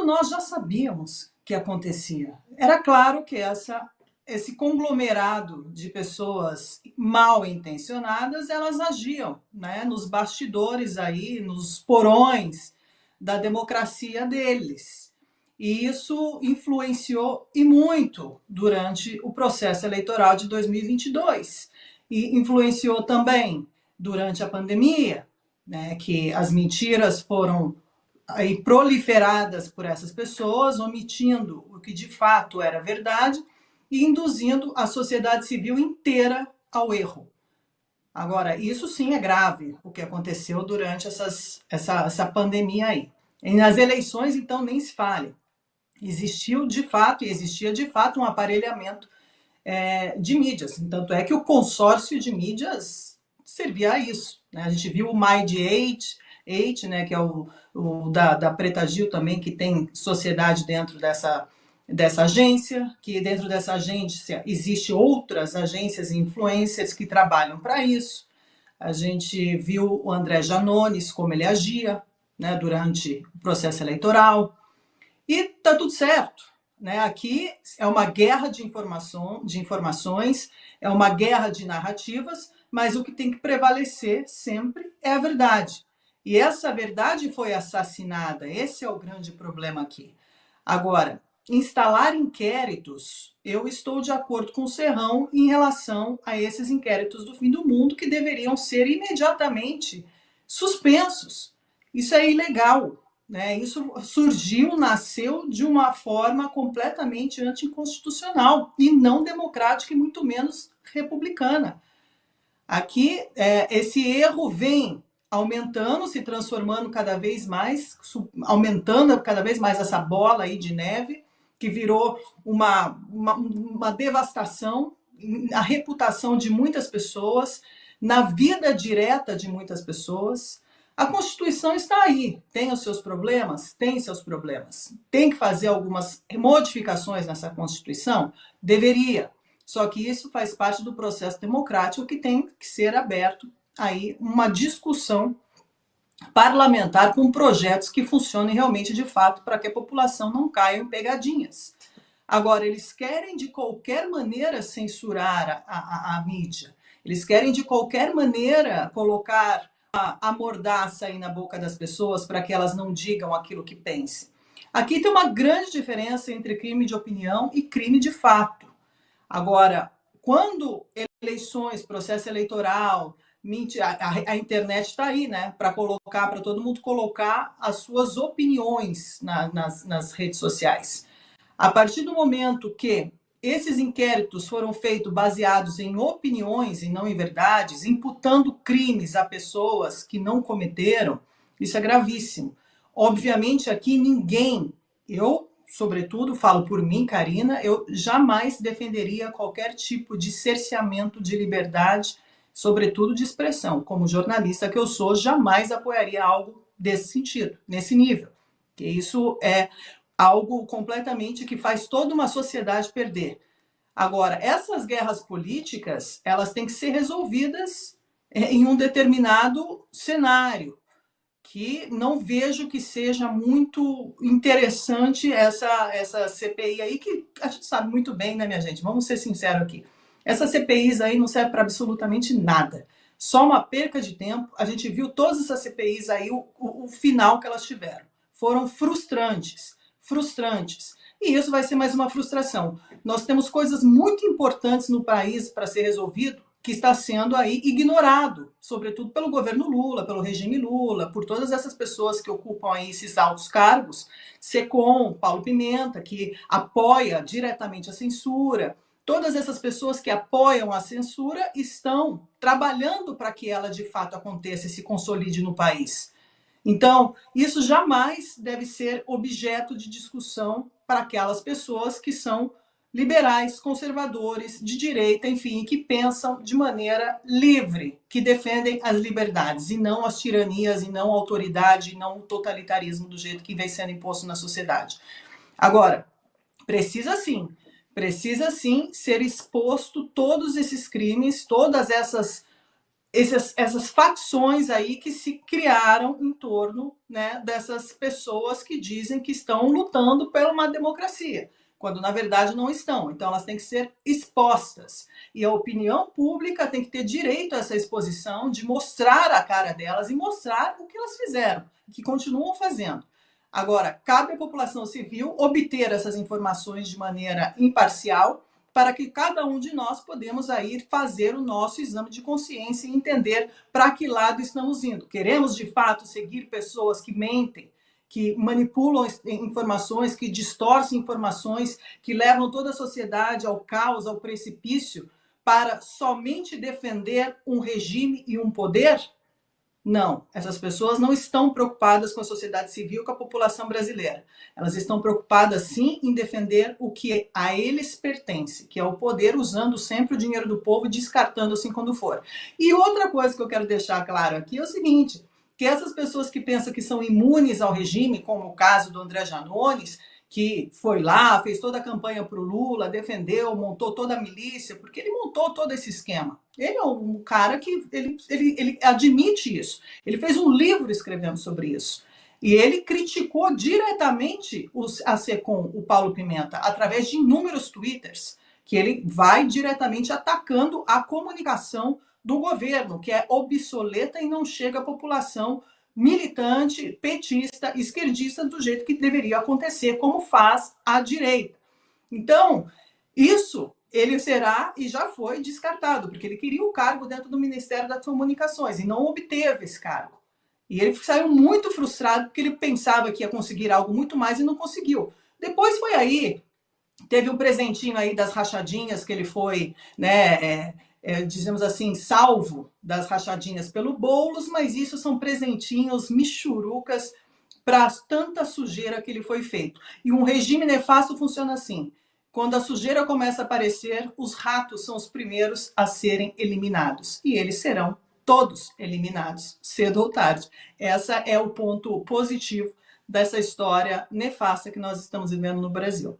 isso nós já sabíamos que acontecia. Era claro que esse conglomerado de pessoas mal intencionadas, elas agiam, né, nos bastidores aí, nos porões da democracia deles. E isso influenciou e muito durante o processo eleitoral de 2022. E influenciou também durante a pandemia, né, que as mentiras foram aí proliferadas por essas pessoas, omitindo o que de fato era verdade e induzindo a sociedade civil inteira ao erro. Agora, isso sim é grave, o que aconteceu durante essa pandemia aí. E nas eleições, então, nem se fale. Existiu de fato, e existia de fato, um aparelhamento de mídias. Tanto é que o consórcio de mídias servia a isso, né? A gente viu o Mind8, né, que é o da Preta Gil também, que tem sociedade dentro dessa agência, que dentro dessa agência existe outras agências e influências que trabalham para isso. A gente viu o André Janones, como ele agia, né, durante o processo eleitoral. E está tudo certo, né? Aqui é uma guerra de informações, é uma guerra de narrativas, mas o que tem que prevalecer sempre é a verdade. E essa verdade foi assassinada, esse é o grande problema aqui. Agora, instalar inquéritos, eu estou de acordo com o Serrão em relação a esses inquéritos do fim do mundo que deveriam ser imediatamente suspensos. Isso é ilegal, né? Isso surgiu, nasceu de uma forma completamente anticonstitucional e não democrática e muito menos republicana. Aqui, esse erro vem aumentando, se transformando cada vez mais, aumentando cada vez mais essa bola aí de neve, que virou uma devastação na reputação de muitas pessoas, na vida direta de muitas pessoas. A Constituição está aí, tem os seus problemas? Tem seus problemas. Tem que fazer algumas modificações nessa Constituição? Deveria. Só que isso faz parte do processo democrático que tem que ser aberto aí uma discussão parlamentar com projetos que funcionem realmente de fato para que a população não caia em pegadinhas. Agora, eles querem de qualquer maneira censurar a mídia, eles querem de qualquer maneira colocar a mordaça aí na boca das pessoas para que elas não digam aquilo que pensem. Aqui tem uma grande diferença entre crime de opinião e crime de fato. Agora, quando eleições, processo eleitoral, a internet está aí, né? Para colocar, para todo mundo colocar as suas opiniões nas redes sociais. A partir do momento que esses inquéritos foram feitos baseados em opiniões e não em verdades, imputando crimes a pessoas que não cometeram, isso é gravíssimo. Obviamente, aqui ninguém, eu, sobretudo, falo por mim, Karina, eu jamais defenderia qualquer tipo de cerceamento de liberdade, sobretudo de expressão. Como jornalista que eu sou, jamais apoiaria algo desse sentido, nesse nível. Que isso é algo completamente que faz toda uma sociedade perder. Agora, essas guerras políticas, elas têm que ser resolvidas em um determinado cenário, que não vejo que seja muito interessante essa CPI aí, que a gente sabe muito bem, né, minha gente? Vamos ser sinceros aqui. Essas CPIs aí não servem para absolutamente nada. Só uma perca de tempo. A gente viu todas essas CPIs aí, o final que elas tiveram. Foram frustrantes. Frustrantes. E isso vai ser mais uma frustração. Nós temos coisas muito importantes no país para ser resolvido, que está sendo aí ignorado, sobretudo pelo governo Lula, pelo regime Lula, por todas essas pessoas que ocupam aí esses altos cargos, SECOM, Paulo Pimenta, que apoia diretamente a censura. Todas essas pessoas que apoiam a censura estão trabalhando para que ela de fato aconteça e se consolide no país. Então, isso jamais deve ser objeto de discussão para aquelas pessoas que são liberais, conservadores, de direita, enfim, que pensam de maneira livre, que defendem as liberdades e não as tiranias, e não a autoridade, e não o totalitarismo do jeito que vem sendo imposto na sociedade. Agora, precisa sim ser exposto todos esses crimes, todas essas essas facções aí que se criaram em torno, né, dessas pessoas que dizem que estão lutando por uma democracia, quando na verdade não estão. Então elas têm que ser expostas. E a opinião pública tem que ter direito a essa exposição, de mostrar a cara delas e mostrar o que elas fizeram, que continuam fazendo. Agora, cabe à população civil obter essas informações de maneira imparcial, para que cada um de nós podemos aí fazer o nosso exame de consciência e entender para que lado estamos indo. Queremos, de fato, seguir pessoas que mentem, que manipulam informações, que distorcem informações, que levam toda a sociedade ao caos, ao precipício, para somente defender um regime e um poder? Não, essas pessoas não estão preocupadas com a sociedade civil, com a população brasileira. Elas estão preocupadas, sim, em defender o que a eles pertence, que é o poder, usando sempre o dinheiro do povo e descartando assim quando for. E outra coisa que eu quero deixar claro aqui é o seguinte, que essas pessoas que pensam que são imunes ao regime, como o caso do André Janones, que foi lá, fez toda a campanha para o Lula, defendeu, montou toda a milícia, porque ele montou todo esse esquema. Ele é um cara que ele admite isso. Ele fez um livro escrevendo sobre isso. E ele criticou diretamente a SECOM, o Paulo Pimenta, através de inúmeros twitters, que ele vai diretamente atacando a comunicação do governo, que é obsoleta e não chega à população militante, petista, esquerdista, do jeito que deveria acontecer, como faz a direita. Então, isso ele será e já foi descartado, porque ele queria o cargo dentro do Ministério das Comunicações e não obteve esse cargo. E ele saiu muito frustrado porque ele pensava que ia conseguir algo muito mais e não conseguiu. Depois foi aí, teve um presentinho aí das rachadinhas que ele foi, né, dizemos assim, salvo das rachadinhas pelo Boulos, mas isso são presentinhos michurucas para tanta sujeira que ele foi feito. E um regime nefasto funciona assim: quando a sujeira começa a aparecer, os ratos são os primeiros a serem eliminados. E eles serão todos eliminados, cedo ou tarde. Esse é o ponto positivo dessa história nefasta que nós estamos vivendo no Brasil.